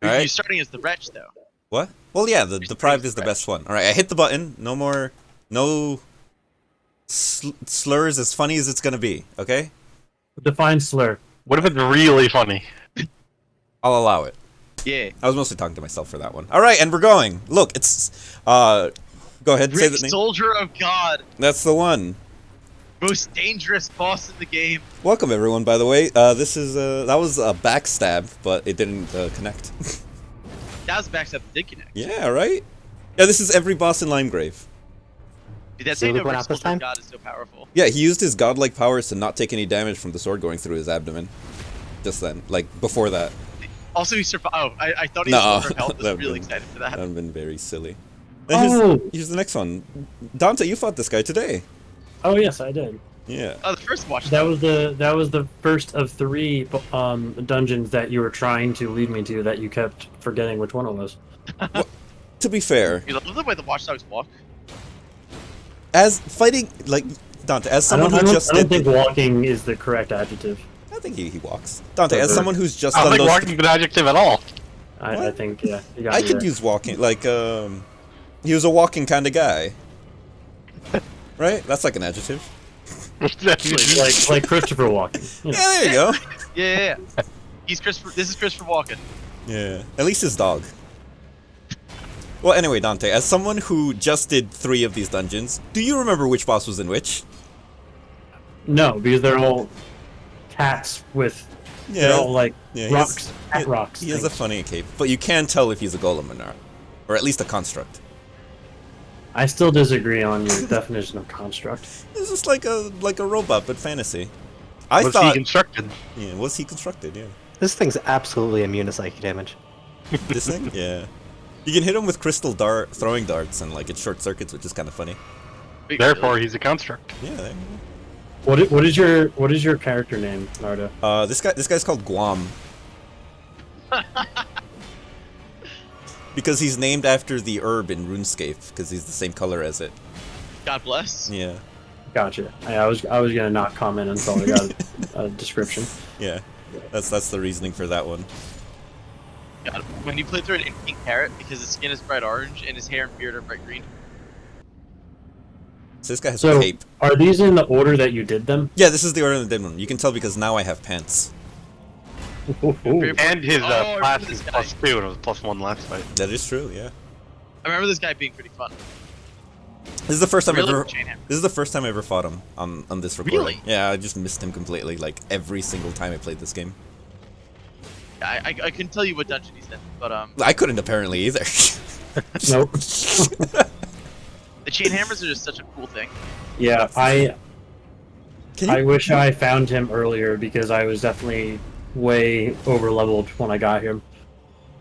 Alright. You're starting as the wretch, though. What? Well, yeah, the deprived is the best one. Alright, I hit the button. No more... No... slurs as funny as it's gonna be, okay? Define slur. What if it's really funny? I'll allow it. Yeah. I was mostly talking to myself for that one. Alright, and we're going. Look, it's... Go ahead and say Rick, the name. Soldier of God. That's the one. Most dangerous boss in the game. Welcome, everyone, by the way. This is, that was a backstab, but it didn't, connect. That was backstab that did connect. Yeah, right? Yeah, this is every boss in Limegrave. Dude, that So thing look over what Rick happened this Soldier of time? God is so powerful. Yeah, he used his godlike powers to not take any damage from the sword going through his abdomen. Just then. Like, before that. Also, he survived. Oh, I thought he No, was over health. I was that'd really been- excited for that. That would have been very silly. Oh! Here's the next one. Dante, you fought this guy today. Oh yes, I did. Yeah. Oh, the first watch. That was the first of 3 dungeons that you were trying to lead me to that you kept forgetting which one it was. Well, to be fair, You love the way the watchdogs walk. as fighting, like, Dante, as someone who just I don't did... think walking is the correct adjective. I think he walks. Dante, as someone who's just I done don't think those... walking is an adjective at all. I What? think yeah. You got I me could there. use walking, like, he was a walking kind of guy. Right? That's like an adjective. like Christopher Walken. You know. Yeah, there you go. Yeah. He's Christopher. This is Christopher Walken. Yeah, at least his dog. Well, anyway, Dante, as someone who just did 3 of these dungeons, do you remember which boss was in which? No, because they're all cats with they're all like yeah, rocks, cat rocks. He has a things. funny cape, but you can tell if he's a golem or not. Or at least a construct. I still disagree on your definition of construct. It's just like a robot, but fantasy. I Was thought... he constructed? Yeah, was he constructed, yeah. This thing's absolutely immune to psychic damage. This thing? Yeah. You can hit him with crystal throwing darts, and like it short circuits, which is kind of funny. Big Therefore, deal. he's a construct. Yeah, there you What is your character name, Nardo? go. This guy's called Guam. Because he's named after the herb in RuneScape, because he's the same color as it. God bless. Yeah. Gotcha. I was gonna not comment until I got a description. Yeah. That's the reasoning for that one. God, when you play through it in pink carrot because his skin is bright orange and his hair and beard are bright green. So this guy has So, a cape. are these in the order that you did them? Yeah, this is the order of the dead one. You can tell because now I have pants. Ooh. And his Oh, I remember class this is guy. +2 and it was +1 last fight. That is true, yeah. I remember this guy being pretty fun. This is the first time Really I ever. good chain hammer. This is the first time I ever fought him on this recording. Really? Yeah, I just missed him completely. Like every single time I played this game. I couldn't tell you what dungeon he's in, but I couldn't apparently either. Nope. the chain hammers are just such a cool thing. Yeah, I Can you? wish I found him earlier because I was definitely way over leveled when I got him.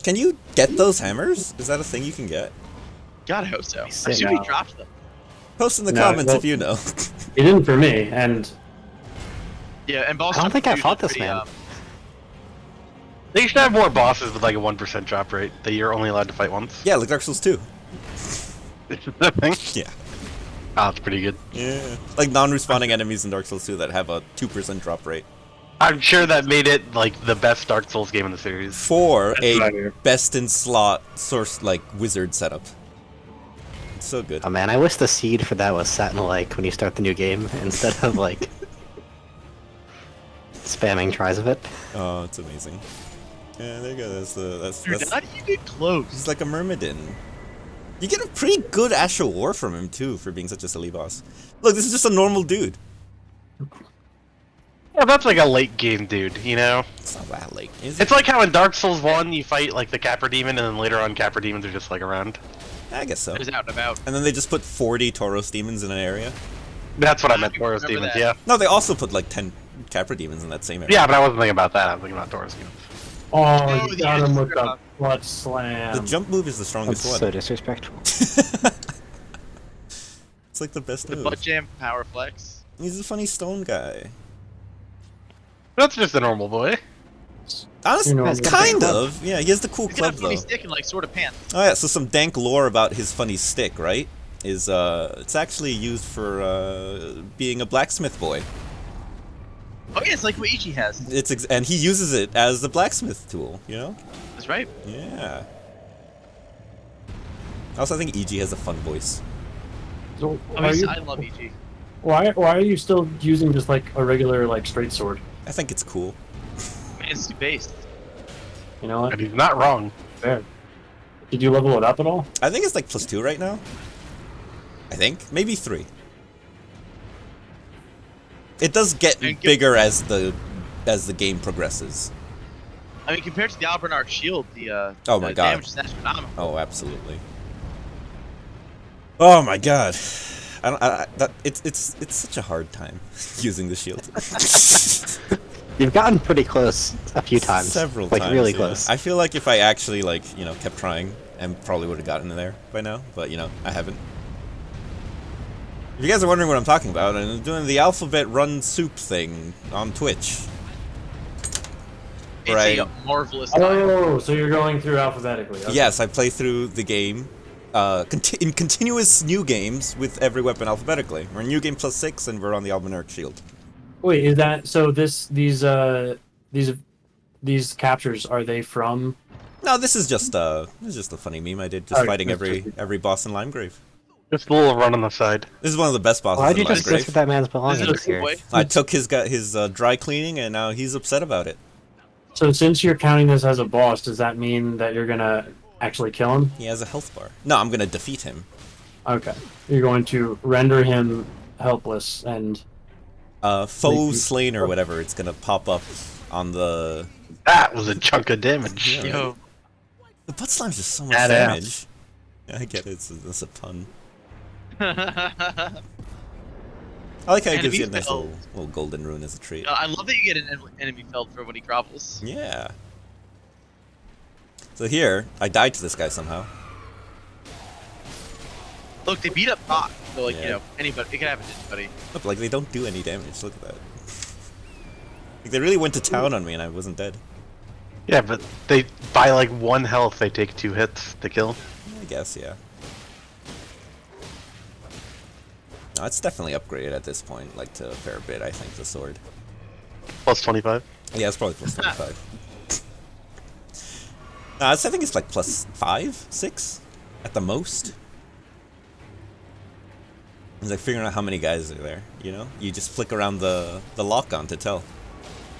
Can you get those hammers? Is that a thing you can get? God, I hope so. I say assume he no. dropped them. Post in the No, comments well- if you know. He didn't for me, and Yeah, and boss I don't think I Dude fought is this pretty, man. They should have more bosses with like a 1% drop rate that you're only allowed to fight once. Yeah, like Dark Souls 2. That thing? Yeah. Ah, it's pretty good. Yeah. Like non-respawning enemies in Dark Souls 2 that have a 2% drop rate. I'm sure that made it like the best Dark Souls game in the series. For That's what I a hear. best in slot source like wizard setup. It's so good. Oh man, I wish the seed for that was sat in like when you start the new game instead of like spamming tries of it. Oh, it's amazing. Yeah, there you go. That's Dude, how do you get close? he's like a myrmidon. You get a pretty good Astral War from him too for being such a silly boss. Look, this is just a normal dude. Yeah, that's like a late game dude, you know? It's not that late, is it? It's like how in Dark Souls 1 you fight like the Capra Demon and then later on Capra Demons are just like around. I guess so. There's out and about. And then they just put 40 Tauros demons in an area. That's what I Ah, meant, I Taurus remember Demons, that. yeah. No, they also put like 10 Capra demons in that same area. Yeah, but I wasn't thinking about that, I was thinking about Taurus Demons. oh, Oh, you the got him extra with the drop. butt slam. The jump move is the That's strongest so one. disrespectful. It's like the best The move. butt jam power flex. He's a funny stone guy. That's just a normal boy. Honestly, You know, That's kind got of. Yeah, he has the cool He's got a club funny though. stick and like sort of pants. Oh yeah, so some dank lore about his funny stick, right? Is it's actually used for being a blacksmith boy. Oh yeah, it's like what Ichi has. And he uses it as a blacksmith tool, you know? That's That's right. Yeah. I also think EG has a fun voice. So, I love EG. why are you still using just like a regular like straight sword? I think it's cool. Man, it's too based. You know what? And he's not wrong. Fair. Did you level it up at all? I think it's like +2 right now. I think maybe 3. It does get bigger as the game progresses. I mean, compared to the Albert Arc Shield, the Oh my god. damage is astronomical. Oh, absolutely. Oh my god. It's such a hard time using the shield. You've gotten pretty close a few times. Several like times. really yeah. close. I feel like if I actually kept trying, I probably would have gotten in there by now, but I haven't. If you guys are wondering what I'm talking about, I'm doing the alphabet run soup thing on Twitch. It's Right. a marvelous time. Oh, so you're going through alphabetically. Okay. Yes, I play through the game in continuous new games with every weapon alphabetically. We're in new game +6, and we're on the Albaneric Shield. Wait, is that so? These captures, are they from? No, this is just a funny meme I did, just Oh, fighting that's every boss in Limegrave. Just a little run on the side. This is one of the best bosses Why'd in you just Limegrave. piss with that man's This belongings is a here? boy. I took his dry cleaning, and now he's upset about it. So since you're counting this as a boss, does that mean that you're gonna actually kill him? He has a health bar. No, I'm gonna defeat him. Okay, you're going to render him helpless and. Foe slain or whatever. It's gonna pop up on the. That was a chunk of damage. Yeah. Yo, The butt slime's just so much Badass. damage. Yeah, I get it. It's a pun. I like how it gives you a nice little golden rune as a treat. I love that you get an enemy felled for when he grovels. Yeah. So here, I died to this guy somehow. Look, they beat up Doc, so like Yeah. anybody, it can happen to anybody. Look, like they don't do any damage. Look at that. Like they really went to town on me, and I wasn't dead. Yeah, but they by like 1 health, they take 2 hits to kill. I guess, yeah. No, it's definitely upgraded at this point, like to a fair bit. I think the sword. Plus 25. Yeah, it's probably +25. I think it's like +5, 6 at the most. It's like figuring out how many guys are there, You just flick around the lock-on to tell.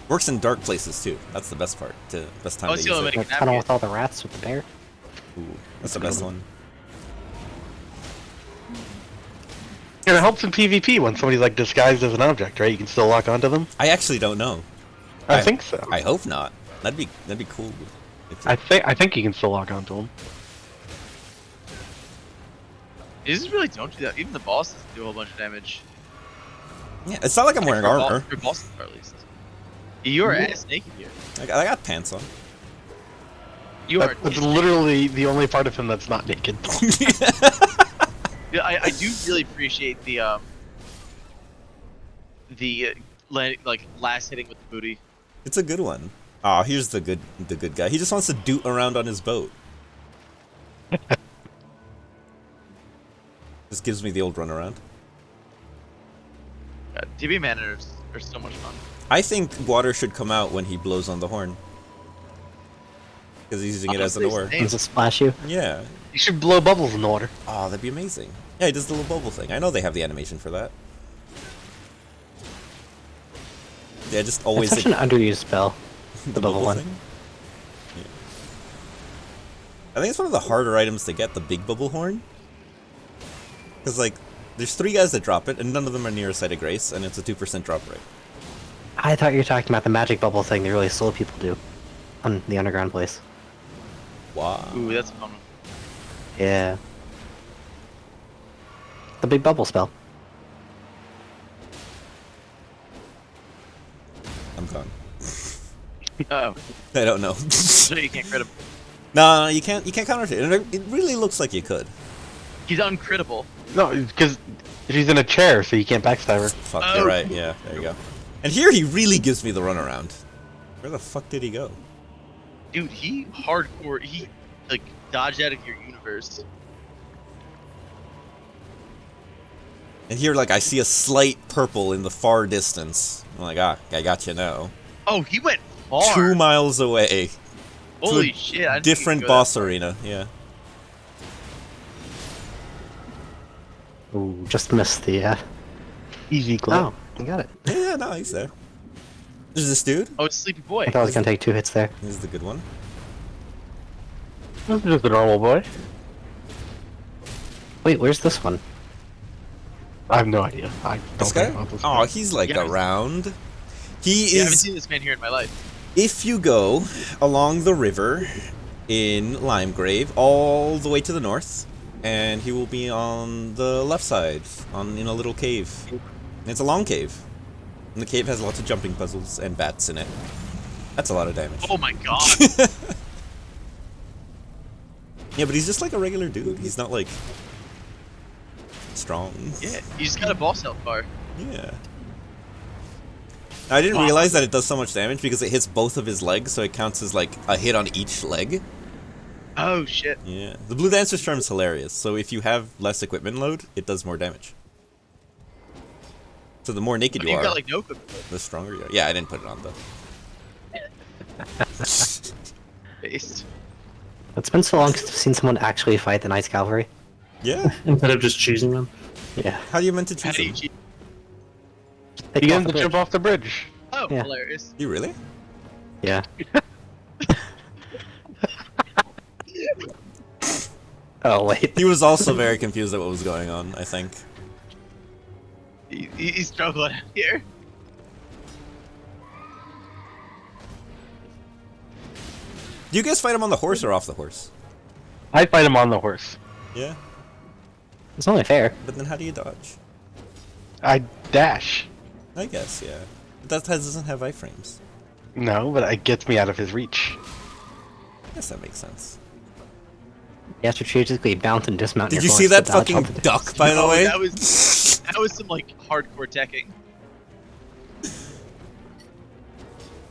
Works in dark places too. That's the best part. Best time Oh, to it's use the only it. way The to tunnel navigate. with all the rats with the bear. Ooh, that's the best one. And it helps in PvP when somebody's like disguised as an object, right? You can still lock onto them. I actually don't know. I think so. I hope not. That'd be cool. If I think you can still lock onto them. These really don't do that. Even the bosses do a whole bunch of damage. yeah, it's not like I'm wearing armor. For bosses, at least. You are ass naked here. I got pants on. You are. That's like the only part of him that's not naked. Yeah, I do really appreciate the like last hitting with the booty. It's a good one. Aw, here's the good guy. He just wants to doot around on his boat. This gives me the old runaround. Demi-Human are so much fun. I think water should come out when he blows on the horn. Because he's using it as an Honestly, oar. same. Does it splash you? Yeah. You should blow bubbles in the water. Oh, that'd be amazing. Yeah, he does the little bubble thing. I know they have the animation for that. Yeah, just always... It's such an underused spell. The bubble one. thing? Yeah. I think it's one of the harder items to get, the big bubble horn. Because, like, there's 3 guys that drop it, and none of them are near a site of grace, and it's a 2% drop rate. I thought you were talking about the magic bubble thing the really slow people do on the underground place. Wow. Ooh, that's a fun one. Yeah. The big bubble spell. I'm gone. Oh, I don't know. so you can't crit him. No, you can't counter it. And it really looks like you could. He's uncrittable. No, because he's in a chair, so you can't backstab her. Fuck, Oh. you're right. Yeah, there you go. And here he really gives me the runaround. Where the fuck did he go? Dude, he hardcore. He like dodged out of your universe. And here, like, I see a slight purple in the far distance. I'm like, I got you now. Oh, he went far. 2 miles away. Holy shit! I didn't think you could Different go boss that far. arena. Yeah. Ooh, just missed the. Easy glow. Oh, you got it. Yeah, no, he's there. There's this dude. Oh, it's Sleepy Boy. I thought I was gonna take 2 hits there. This is the good one. This is just a normal boy. Wait, where's this one? I have no idea. I don't This think guy? about this Oh, guy. he's like Yeah, around. He Yeah, I haven't is. seen this man here in my life. If you go along the river in Limegrave all the way to the north, and he will be on the left side, in a little cave. And it's a long cave. And the cave has lots of jumping puzzles and bats in it. That's a lot of damage. Oh my god! Yeah, but he's just like a regular dude. He's not like strong. Yeah, you just got a boss health bar. Yeah. I didn't realize that it does so much damage because it hits both of his legs, so it counts as like a hit on each leg. Oh shit! Yeah. The Blue Dancer's Charm is hilarious, so if you have less equipment load, it does more damage. So the more naked But you you are, got like no equipment. the stronger you are. Yeah, I didn't put it on though. Based. It's been so long since I've seen someone actually fight the Knights Cavalry. Yeah. Instead of just choosing them. Yeah. How do you meant to How choose do you him? cheat? Take You it get off him the to jump bridge. off the bridge. Oh, Yeah. hilarious. You really? Yeah. Oh wait. He was also very confused at what was going on, I think. He's struggling out here. Do you guys fight him on the horse or off the horse? I fight him on the horse. Yeah. It's only fair. But then how do you dodge? I dash. I guess, yeah. But that doesn't have iframes. No, but it gets me out of his reach. I guess that makes sense. You have to strategically mount and dismount Did your you horse see that to dodge fucking all the duck, by the Oh, way? that was some like hardcore teching.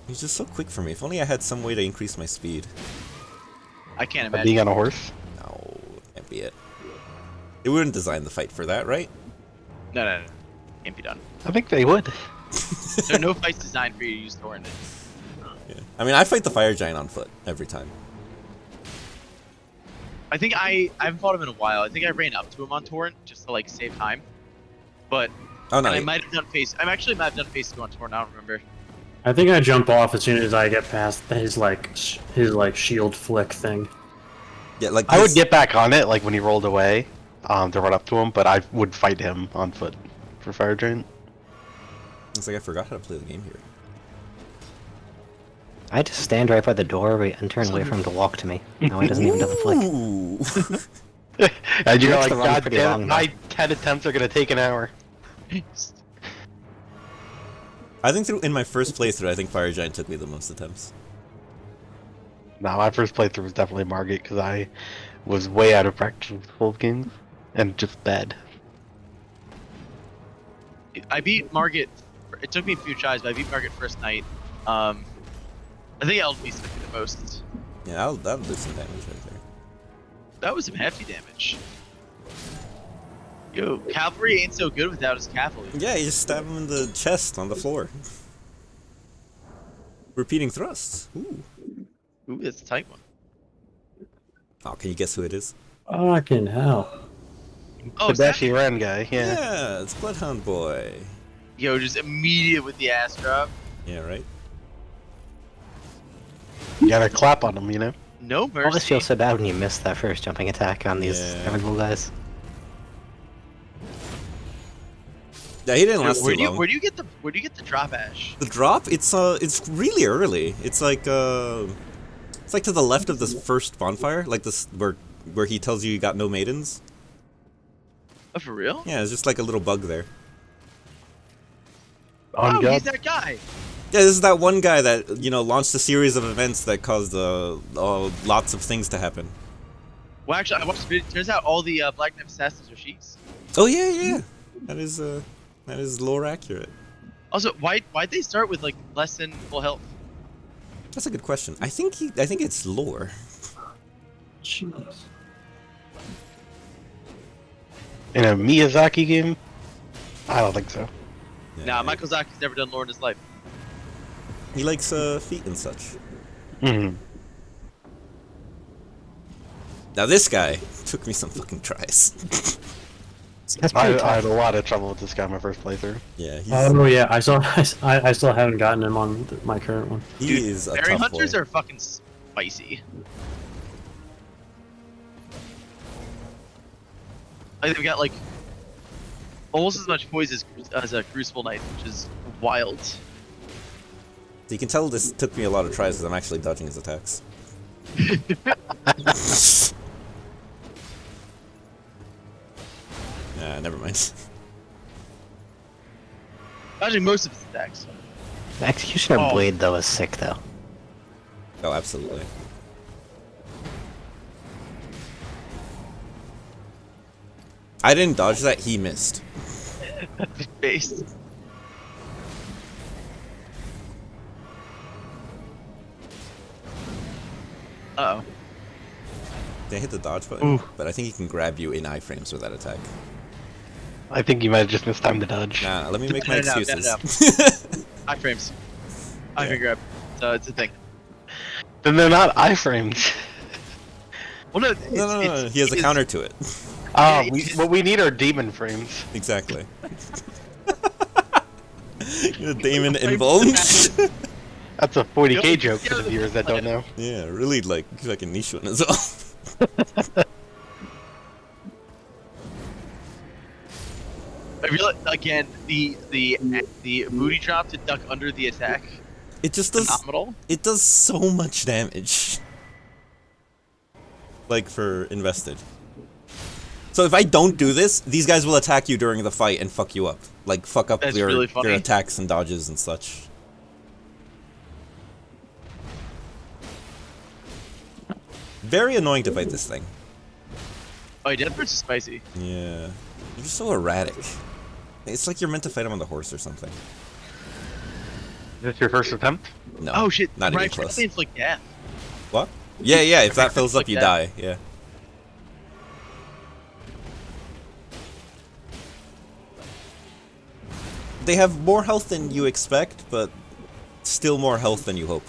He's just so quick for me. If only I had some way to increase my speed. I can't But imagine. being on a horse. No, can't be it. They wouldn't design the fight for that, right? No. Can't be done. I think they would. There are no fights designed for you to use Torrent. Yeah. I mean, I fight the fire giant on foot every time. I think I haven't fought him in a while. I think I ran up to him on Torrent just to like save time. But Oh no, and I might have done face. I actually might have done face 2 on Torrent. I don't remember. I think I jump off as soon as I get past his shield flick thing. yeah, like I would this- get back on it, like when he rolled away, to run up to him, but I would fight him on foot for Fire Giant. It's like I forgot how to play the game here. I just stand right by the door and turn away for him to walk to me. No, he doesn't even do the flick. Ooh. And you're Makes like, the run God pretty damn long, it, though." my 10 attempts are gonna take an hour. I think in my first playthrough, I think Fire Giant took me the most attempts. No, my first playthrough was definitely Margit, because I was way out of practice with Wolf games, and just bad. I beat Margit. It took me a few tries, but I beat Margit first night. I think LB took me the most. Yeah, that'll do some damage right there. That was some hefty damage. Yo, cavalry ain't so good without his cavalry. Yeah, you just stab him in the chest on the floor. Repeating thrusts. Ooh. Ooh, that's a tight one. Oh, can you guess who it is? Fucking hell. Oh, The is that- Dashy Ren guy, yeah. Yeah, it's Bloodhound Boy. yo, just immediate with the ass drop. Yeah, right? You gotta clap on him, you know? No I always mercy. feel so bad when you miss that first jumping attack on these Yeah. every guys. Yeah, he didn't last Where too do you long. where do you get the drop ash? The drop, it's really early. It's like to the left of this first bonfire, like this where he tells you got no maidens. Oh, for real? Yeah, it's just like a little bug there. On Oh, God. he's that guy. Yeah, this is that one guy that launched a series of events that caused lots of things to happen. Well, actually, I watched the video. Turns out all the Black Knight assassins are sheets. Oh yeah, that is lore accurate. Also, why'd they start with like less than full health? That's a good question. I think it's lore. Jeez. In a Miyazaki game? I don't think so. Yeah, Nah, Michael Zaki's never done lore in his life. He likes feet and such. Mm-hmm. Now this guy took me some fucking tries. That's pretty I had tough. a lot of trouble with this guy my first playthrough. Yeah, Oh yeah, I saw. I still haven't gotten him on my current one. he Dude, is a Berry tough hunters boy. are fucking spicy. Like they've got like almost as much poise as a Crucible Knight, which is wild. So you can tell this took me a lot of tries because I'm actually dodging his attacks. Nah, never mind. Dodging most of his attacks. The Executioner Oh. Blade, though, is sick, though. Oh, absolutely. I didn't dodge that, he missed. Base. Uh oh. Did I hit the dodge button? Ooh. But I think he can grab you in iframes with that attack. I think you might have just missed time to dodge. Nah, let me make my No, no, no, excuses. Iframes. Iframe grab. So it's a thing. Then they're not iframes. Well, no, No, he has a counter to it. Ah, what we need are demon frames. Exactly. The Damon invulns. That's a 40k Yep. joke for the viewers that don't know. Yeah, really like fucking niche one as well. I really again the booty drop to duck under the attack. It just does. Phenomenal. It does so much damage. Like for invested. So if I don't do this, these guys will attack you during the fight and fuck you up. Like fuck up That's your really funny. your attacks and dodges and such. Very annoying to fight this thing. Oh, yeah, Death Prince is spicy. Yeah. You're just so erratic. It's like you're meant to fight him on the horse or something. Is this your first attempt? No. Oh shit! Not even right, close. Inflict death. What? Yeah, yeah, if that fills up, Like you that. die. Yeah. They have more health than you expect, but still more health than you hope.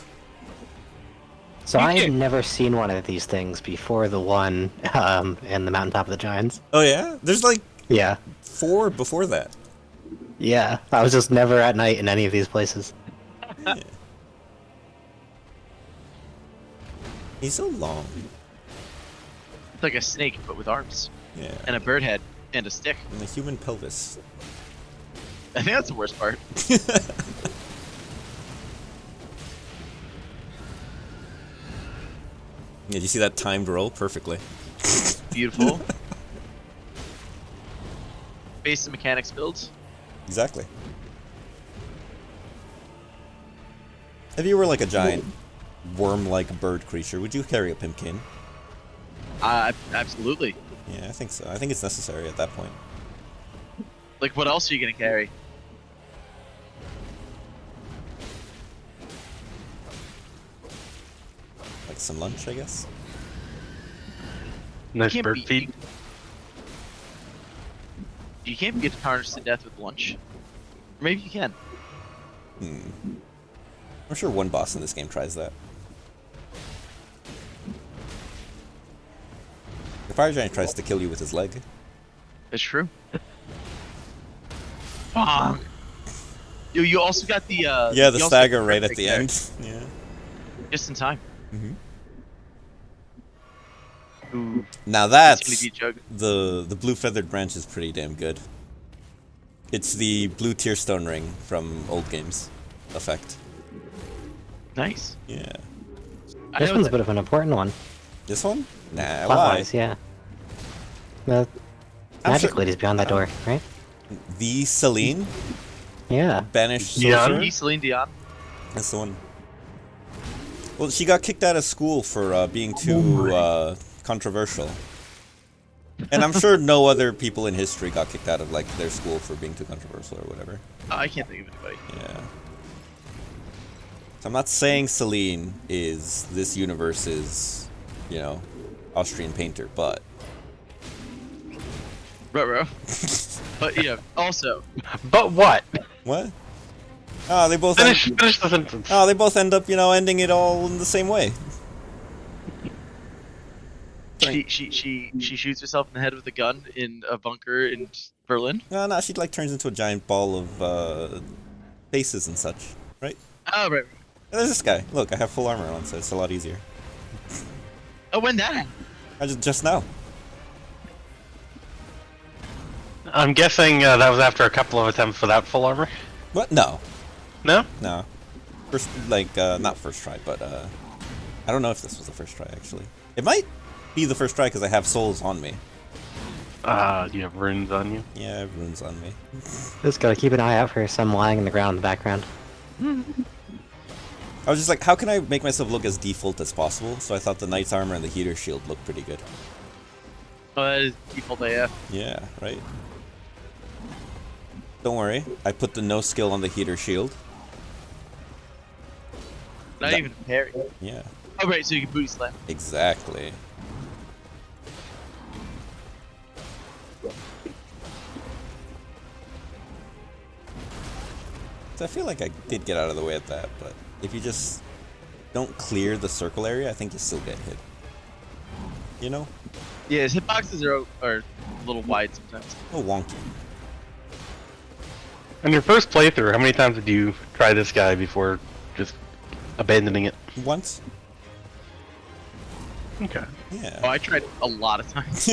So You I had can't- never seen one of these things before the one in the Mountaintop of the Giants. Oh yeah? There's like Yeah. 4 before that. Yeah. I was just never at night in any of these places. Yeah. He's so long. It's like a snake, but with arms Yeah. and a bird head and a stick. And the human pelvis. I think that's the worst part. Yeah, did you see that timed roll perfectly? Beautiful. Base and mechanics builds. Exactly. If you were like a giant worm-like bird creature, would you carry a pimpkin? Absolutely. Yeah, I think so. I think it's necessary at that point. Like, what else are you gonna carry? Like some lunch, I guess. Nice Can't bird be- feed. You can't get tarnished to death with lunch. Or maybe you can. I'm sure one boss in this game tries that. The fire giant tries to kill you with his leg. That's true. Bonk. You also got the Yeah, the you also got stagger right at perfect the there, end. Yeah. just in time. Ooh, Now that's gonna that's be jug. the blue feathered branch is pretty damn good. It's the blue tear stone ring from old games effect. Nice. Yeah. I This know one's a that- bit of an important one. This one? Nah, why? Plot-wise, yeah. The I'm magic sure- lady's beyond that door, right? The Celine, Yeah. banished Yeah. sorcerer. Celine Dion. That's the one. Well, she got kicked out of school for being too controversial. And I'm sure no other people in history got kicked out of like their school for being too controversial or whatever. I can't think of anybody. Yeah. So I'm not saying Celine is this universe's, you know, Austrian painter, but Ruh-roh. But yeah, also, But what? what? Oh, they both Finish the sentence. they both end up, you know, ending it all in the same way. During- She shoots herself in the head with a gun in a bunker in Berlin. No, she like turns into a giant ball of faces and such, right? Oh right. And there's this guy. Look, I have full armor on, so it's a lot easier. Oh, when that happened? I just now. I'm guessing that was after a couple of attempts without full armor. What? No, No? no. First, like, not first try, but I don't know if this was the first try actually. It might be the first try because I have souls on me. You have runes on you. Yeah, I have runes on me. Just gotta keep an eye out for some lying in the ground in the background. I was just like, how can I make myself look as default as possible? So I thought the knight's armor and the heater shield looked pretty good. Oh, that is default AF. Yeah, right. Don't worry, I put the no skill on the heater shield. Not That- even a parry. Yeah, Oh right, so you can booty slam. exactly. So I feel like I did get out of the way at that, but if you just don't clear the circle area, I think you still get hit. You know? Yeah, his hitboxes are a little wide sometimes. A little wonky. On your first playthrough, how many times did you try this guy before just abandoning it? Once? Okay. Yeah. Oh, I tried a lot of times.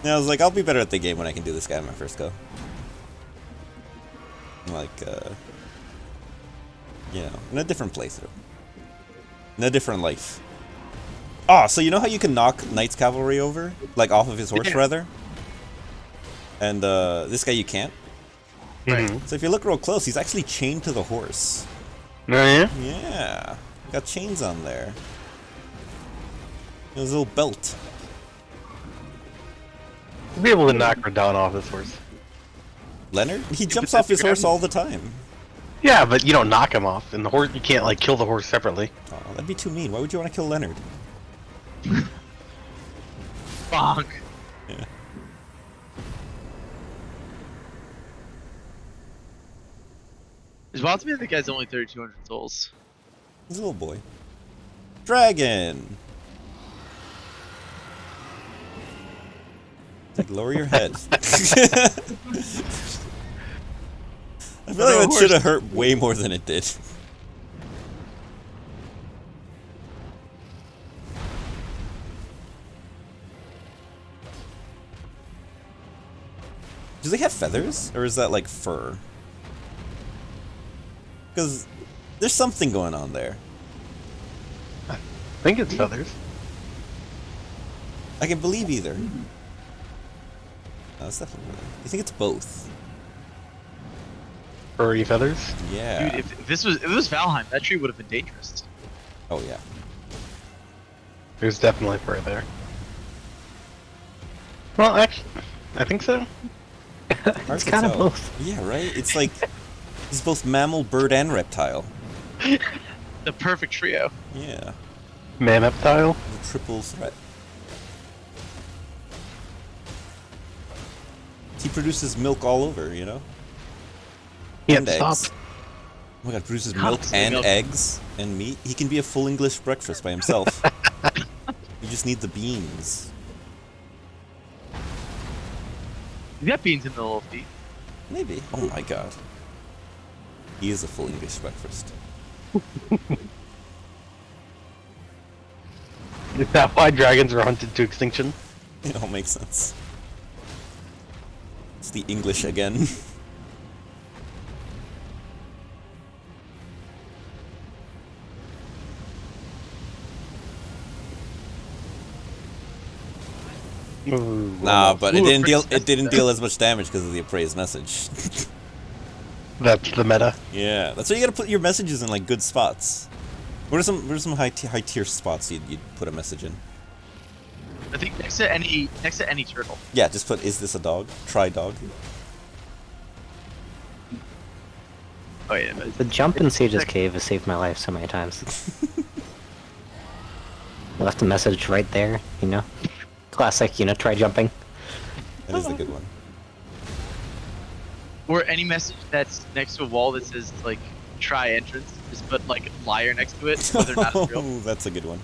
Yeah, I was like, I'll be better at the game when I can do this guy on my first go. Like, you know, in a different playthrough. In a different life. Oh, so you know how you can knock Knight's Cavalry over? Like, off of his horse, Yeah. rather? And, this guy you can't? Right. Mhm. So if you look real close, he's actually chained to the horse. Oh, yeah? Yeah. Got chains on there. His little belt. You'll be able to knock Radon off this horse. Leonard? He jumps off his horse all the time. Yeah, but you don't knock him off, and the horse you can't like kill the horse separately. Oh, that'd be too mean. Why would you want to kill Leonard? Bonk. Yeah. It's wild to me that the guy's only 3,200 souls. He's a little boy. Dragon! It's like, lower your head. I feel like that should have hurt way more than it did. Do they have feathers? Or is that like fur? Because there's something going on there. I think it's feathers. I can believe either. No, it's definitely. You think it's both? Furry feathers. Yeah. Dude, if this was Valheim, that tree would have been dangerous. Oh yeah. There's definitely fur there. Well, actually, I think so. Hard It's to kind of tell. both. Yeah, right. It's like he's both mammal, bird, and reptile. The perfect trio. Yeah, Mammoth-tile. the triple threat. He produces milk all over, you know. Yep, And stop. eggs. Oh my god, produces milk Constantly and milk. eggs and meat. He can be a full English breakfast by himself. You just need the beans. He's got beans in the little feet. Maybe. Oh my god. He is a full English breakfast. Is that why dragons are hunted to extinction? It all makes sense. It's the English again. Ooh, Nah, but it Ooh, didn't deal. princess. It didn't deal as much damage because of the appraised message. that's the meta. Yeah, that's why you gotta put your messages in like good spots. What are some high tier spots you'd put a message in? I think next to any turtle. Yeah, just put "Is this a dog?" Try dog. Oh yeah, but The jump in Sage's cave has saved my life so many times. I left a message right there, you know? Classic, you know, try jumping. That is a good one. or any message that's next to a wall that says like "try entrance," just put like "liar" next to it, whether or not it's real. Oh, that's a good one.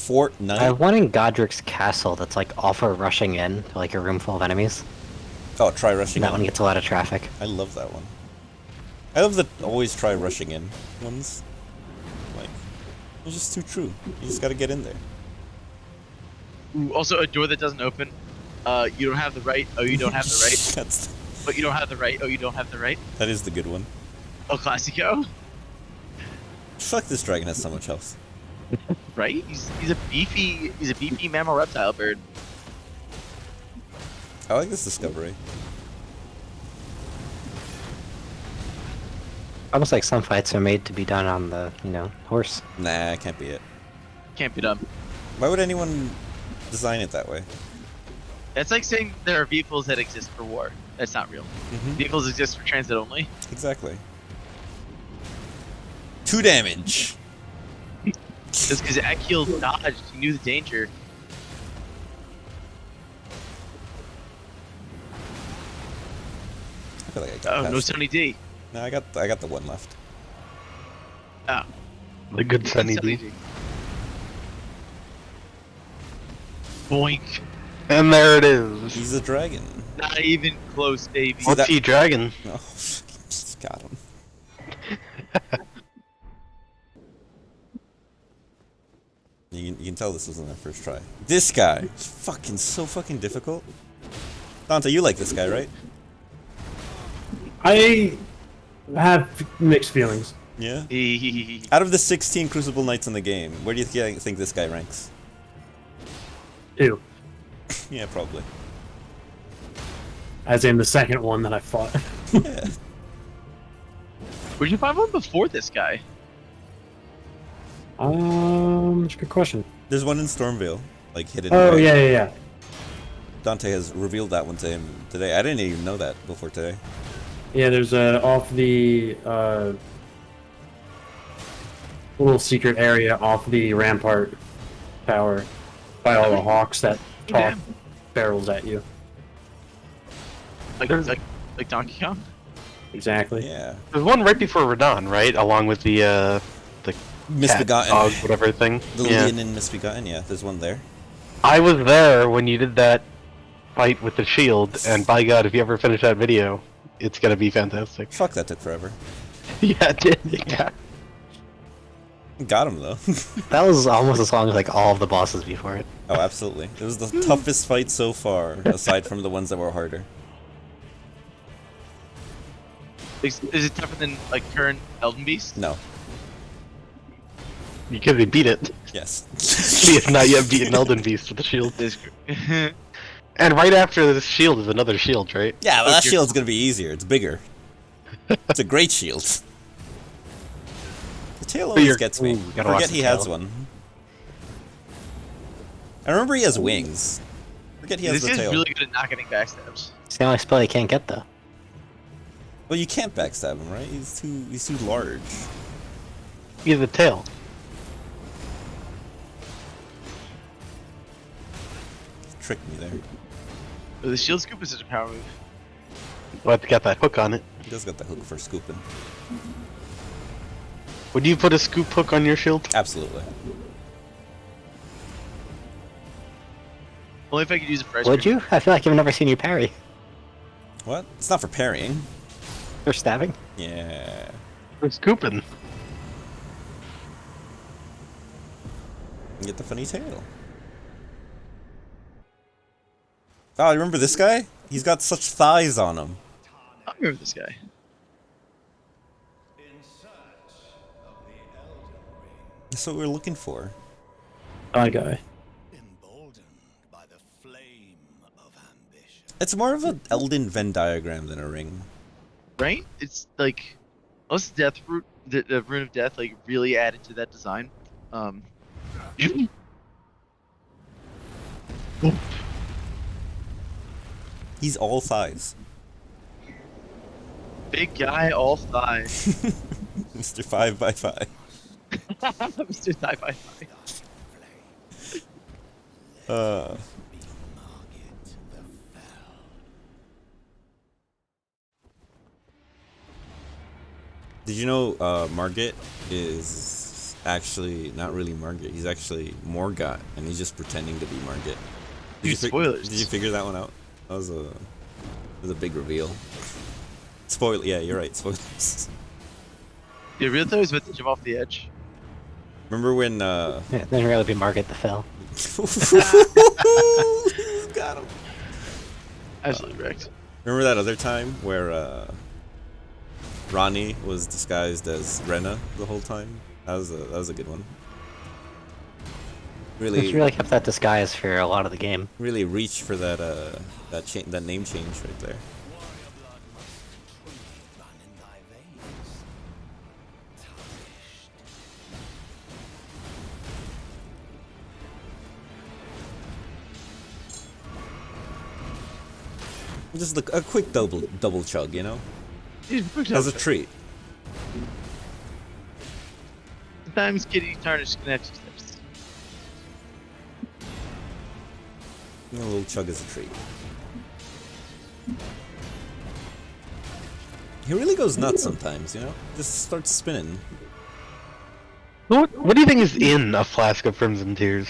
Fortnite? I have one in Godric's castle that's like all for rushing in to like a room full of enemies. Oh, try rushing That in. one gets a lot of traffic. I love that one. I love the always try rushing in ones. Like, it's just too true. You just gotta get in there. Ooh, also, a door that doesn't open. You don't have the right. Oh, you don't have the right. That's, But you don't have the right. Oh, you don't have the right. that is the good one. Oh, classico. Fuck, this dragon has so much health. Right? He's a beefy mammal reptile bird. I like this discovery. Almost like some fights are made to be done on the, horse. Nah, can't be it. Can't be done. Why would anyone design it that way? That's like saying there are vehicles that exist for war. That's not real. Vehicles exist for transit only. Exactly. 2 damage. Just because Akil dodged, he knew the danger. I feel like I got Oh, past no it. Sunny D. No, I got the one left. Oh. The good Sunny D. Boink. And there it is. He's a dragon. Not even close, baby. See that- What's he dragon? Oh, just got him. You can tell this wasn't our first try. This guy is fucking so fucking difficult. Dante, you like this guy, right? I have mixed feelings. Yeah. He Out of the 16 Crucible Knights in the game, where do you think this guy ranks? Ew. Yeah, probably. As in the second one that I fought. Yeah. Where'd you find one before this guy? That's a good question. There's one in Stormvale, like hidden Oh, away. yeah. Dante has revealed that one to him today. I didn't even know that before today. Yeah, there's off the little secret area off the rampart tower by all the hawks that talk Damn. barrels at you. Like Donkey Kong? Exactly. Yeah. There's one right before Radon, right? Along with the cat, Misbegotten. dog, whatever thing. The Yeah. Leon and Misbegotten, yeah, there's one there. I was there when you did that fight with the shield, and by God, if you ever finish that video, it's gonna be fantastic. Fuck, that took forever. Yeah, it did. Yeah. Got him, though. That was almost as long as like all of the bosses before it. Oh, absolutely. It was the toughest fight so far, aside from the ones that were harder. Is it tougher than like current Elden Beast? No. Because he beat it. Yes. He has not yet beaten Elden Beast with the shield. And right after this shield is another shield, right? Yeah, well, that Okay. shield's gonna be easier. It's bigger. It's a great shield. The tail always you're- gets me. Ooh, I gotta watch forget the he has tail. one. I remember he has wings. Forget he has This the guy's tail. really good at not getting backstabs. It's the only spell you can't get though. Well, you can't backstab him, right? He's too large. He has a tail. Tricked me there. But the shield scoop is such a power move. But it's got that hook on it. He does got the hook for scooping. Would you put a scoop hook on your shield? Absolutely. Only if I could use it for ice Would cream. you? I feel like I've never seen you parry What? It's not for parrying. or stabbing. Yeah. For scooping. You get the funny tail. Oh, you remember this guy? He's got such thighs on him. I remember this guy. That's what we're looking for. Bye, guy. Emboldened by the flame of ambition. It's more of an Elden Venn diagram than a ring. Right? It's like, unless death root, the rune of death, like really added to that design. He's all thighs. Big guy, all thighs. Mr. 5x5. Mr. Thigh by Thigh. Did you know Margit is actually not really Margit. He's actually Morgot, and he's just pretending to be Margit. Dude, spoilers. Did you figure that one out? That was a big reveal. Spoil. Yeah, you're right. Spoilers. Dude, really thought he was about to jump off the edge. Remember when? Yeah, it didn't really be Margaret that fell. Got him. Absolutely wrecked. Remember that other time where Ronnie was disguised as Rena the whole time? That was a good one. It's really kept that disguise for a lot of the game. Really reach for that that name change right there. Warrior blood must truly run in thy veins. Tarnished. Just a quick double chug, you know, Dude, quick as a note. treat. Sometimes getting tarnished can have two steps. A little chug as a treat. He really goes nuts sometimes, you know. Just starts spinning. What do you think is in a flask of Crimson Tears?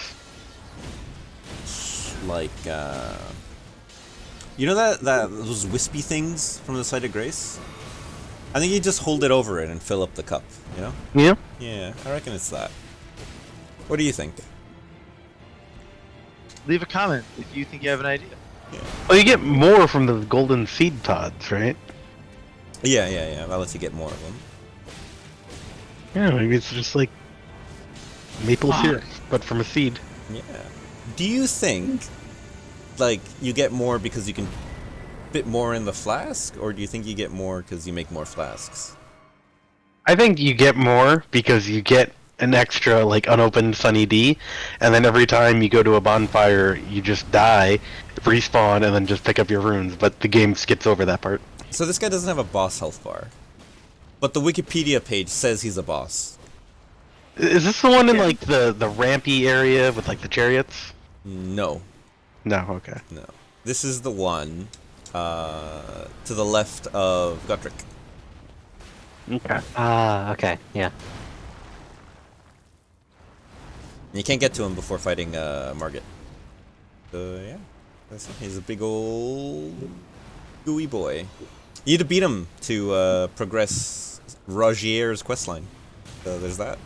Like, you know that those wispy things from the Site of Grace? I think you just hold it over it and fill up the cup, you know? Yeah. Yeah, I reckon it's that. What do you think? Leave a comment if you think you have an idea. Well, you get more from the golden seed pods, right? Yeah. I'll let you get more of them. Yeah, maybe it's just like maple syrup, but from a seed. Yeah. Do you think, like, you get more because you can fit more in the flask, or do you think you get more because you make more flasks? I think you get more because you get an extra, like, unopened Sunny D, and then every time you go to a bonfire, you just die, respawn, and then just pick up your runes, but the game skips over that part. So this guy doesn't have a boss health bar, but the Wikipedia page says he's a boss. Is this the one in, like, the rampy area with, like, the chariots? No. No, okay. No. This is the one to the left of Gutrick. Okay. Okay, yeah. And you can't get to him before fighting Margit. So yeah, he's a big old gooey boy. You need to beat him to progress Rogier's questline. So there's that.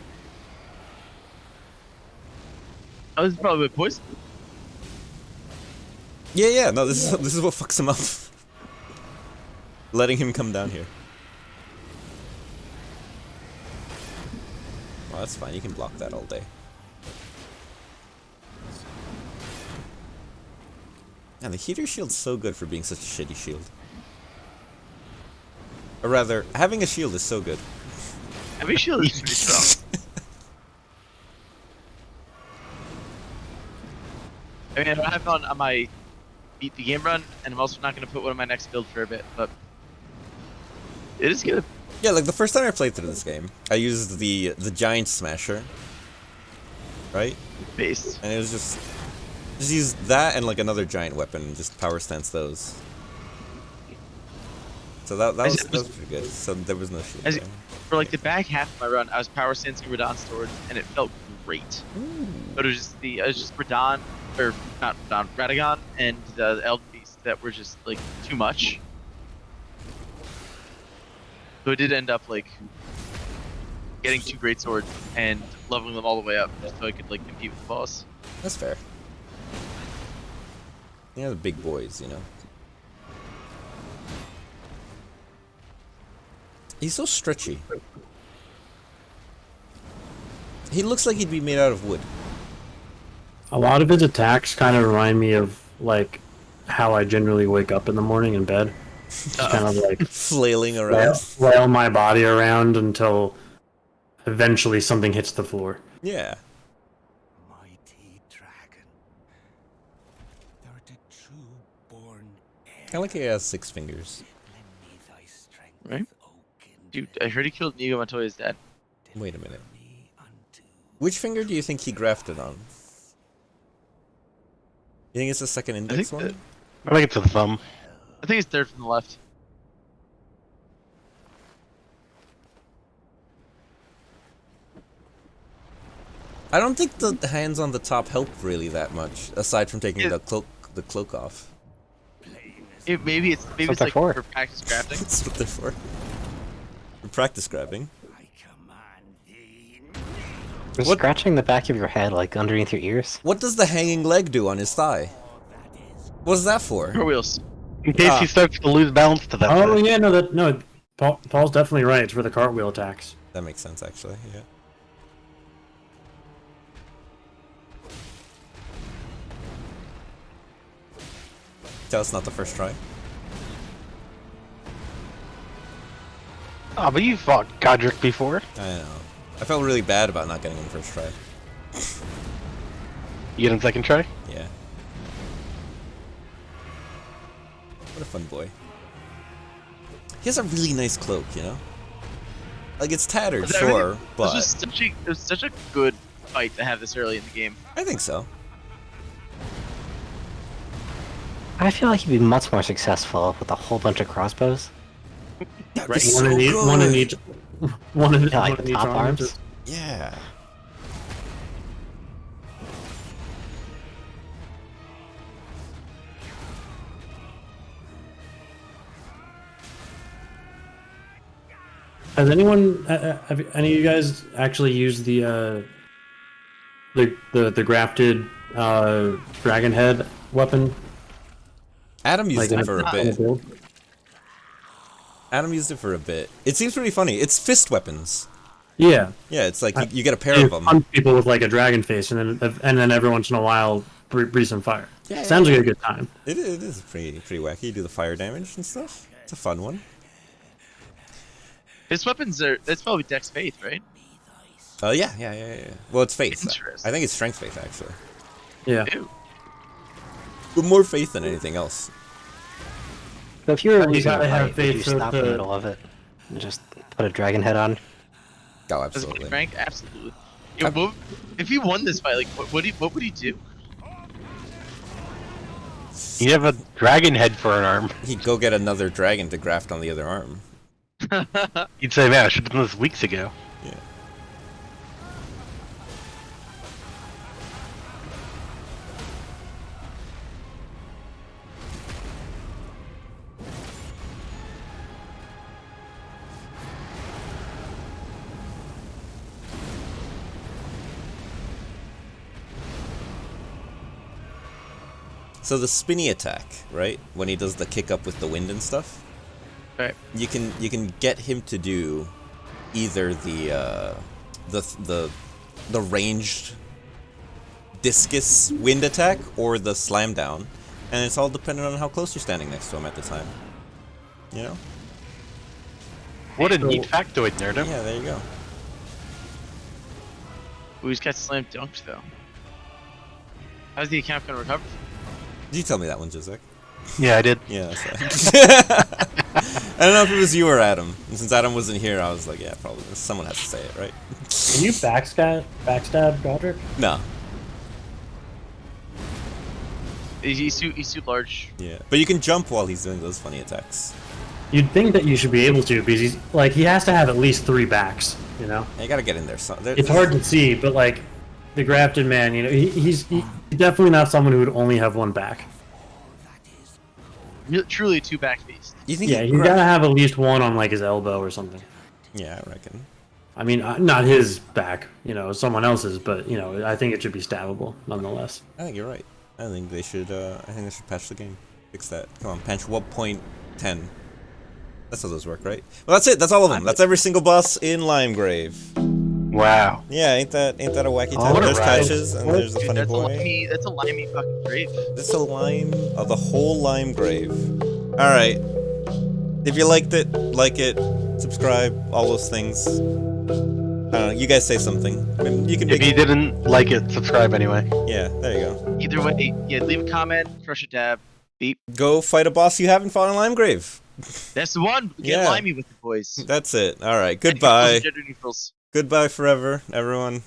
Oh, this is probably with poison. Yeah. No, this is what fucks him up. Letting him come down here. Well, that's fine. You can block that all day. Man, the heater shield's so good for being such a shitty shield. Or rather, having a shield is so good. Every shield is pretty strong. I mean, I don't have it on my beat the game run, and I'm also not going to put one on my next build for a bit, but it is good. Yeah, like the first time I played through this game, I used the giant smasher, right? Base. And it was just use that and like another giant weapon and just power stance those. So that was pretty good. So there was no shield there. For like the back half of my run, I was power stancing Radon Sword, and it felt great. But it was just Radon, or not Radon, Radagon, and the Elden Beasts that were just like too much. So it did end up like getting 2 great swords and leveling them all the way up just so I could like compete with the boss. That's fair. Yeah, the big boys, you know. He's so stretchy. He looks like he'd be made out of wood. A lot of his attacks kind of remind me of like how I generally wake up in the morning in bed. Just kind of like Flailing around. flail my body around until eventually something hits the floor. Yeah. Mighty dragon. Thou art a true-born heir. Kinda like he has 6 fingers. Lend me thy strength, Right? O kindred. Dude, I heard he killed Inigo Montoya's dad. Wait a minute. Me unto Which finger do you think he grafted on? You think it's the second index think one? I think it's a thumb. I think it's third from the left. I don't think the hands on the top help really that much, aside from taking the cloak off. Maybe it's what like they're for. for practice crafting. That's what they're for. For practice grabbing. You're What- scratching the back of your head, like underneath your ears. What does the hanging leg do on his thigh? What's that for? Car wheels. In case Ah. he starts to lose balance to that. Oh side. yeah, no. Paul's definitely right. It's for the cartwheel attacks. That makes sense, actually. Yeah. Tell it's not the first try. Oh, but you fought Godric before. I know. I felt really bad about not getting him first try. You get him second try. Yeah. What a fun boy. He has a really nice cloak, you know? Like, it's tattered, Was that sure, really- but... It was such a good fight to have this early in the game. I think so. I feel like he'd be much more successful with a whole bunch of crossbows. That'd be Right, so One in good. each. One in, Yeah, like one in the each top arm. arms. Just- Yeah. Has anyone, have any of you guys actually used the grafted dragon head weapon? Adam used Like it for a in bit. build? Adam used it for a bit. It seems pretty funny. It's fist weapons. Yeah. Yeah, it's like you get a pair You of them. punch people with like a dragon face, and then every once in a while breathe some fire. Yeah, Sounds like a good time. It is pretty wacky. You do the fire damage and stuff. It's a fun one. His weapons are. That's probably Dex Faith, right? Oh yeah. Well, it's faith. Interesting. I think it's strength faith actually, Yeah. Ew. but more faith than anything else. So if you were You losing gotta a have fight, would you faith so stop in the to- middle of it and just put a dragon head on? Oh, As absolutely. Frank, absolutely. Yo, if he won this fight, like, what would he do? You have a dragon head for an arm. He'd go get another dragon to graft on the other arm. You'd say, man, I should have done this weeks ago. Yeah. So the spinny attack, right? When he does the kick up with the wind and stuff, Right. you can get him to do either the ranged discus wind attack or the slam down, and it's all dependent on how close you're standing next to him at the time. You know? What a neat factoid, Nerdum. Yeah, there you go. We just got slam dunked though. How's the account gonna recover? Did you tell me that one, Jizek? Yeah, I did. Yeah, that's right. I don't know if it was you or Adam. And since Adam wasn't here, I was like, yeah, probably someone has to say it, right? Can you backstab Godric? No. He's too large. Yeah. But you can jump while he's doing those funny attacks. You'd think that you should be able to, because he has to have at least 3 backs. You know, You gotta get in there. it's hard to see, but like the grafted man, you know, he's definitely not someone who would only have 1 back. Truly a 2-back beast. You think? Yeah, he's gotta have at least 1 on like his elbow or something. Yeah, I reckon. I mean, not his back, you know, someone else's, but you know, I think it should be stabbable nonetheless. I think you're right. I think they should. Patch the game. Fix that. Come on, patch 1.10. That's how those work, right? Well, that's it. That's all of them. That's every single boss in Limegrave. Wow. Yeah, ain't that a wacky Oh, time? what a There's ride. patches and there's the Dude, funny that's boy. that's a limey fucking grave. That's a lime of the whole Limegrave. All right. If you liked it, like it, subscribe, all those things. I don't know. You guys say something. I mean, you can If you make. didn't like it, subscribe anyway. Yeah, there you go. Either way, yeah, leave a comment, crush a dab, beep. Go fight a boss you haven't fought in Limegrave. That's the one. Get Yeah. limey with the boys. That's it. All right. Goodbye. Gender neutrals. Goodbye forever, everyone.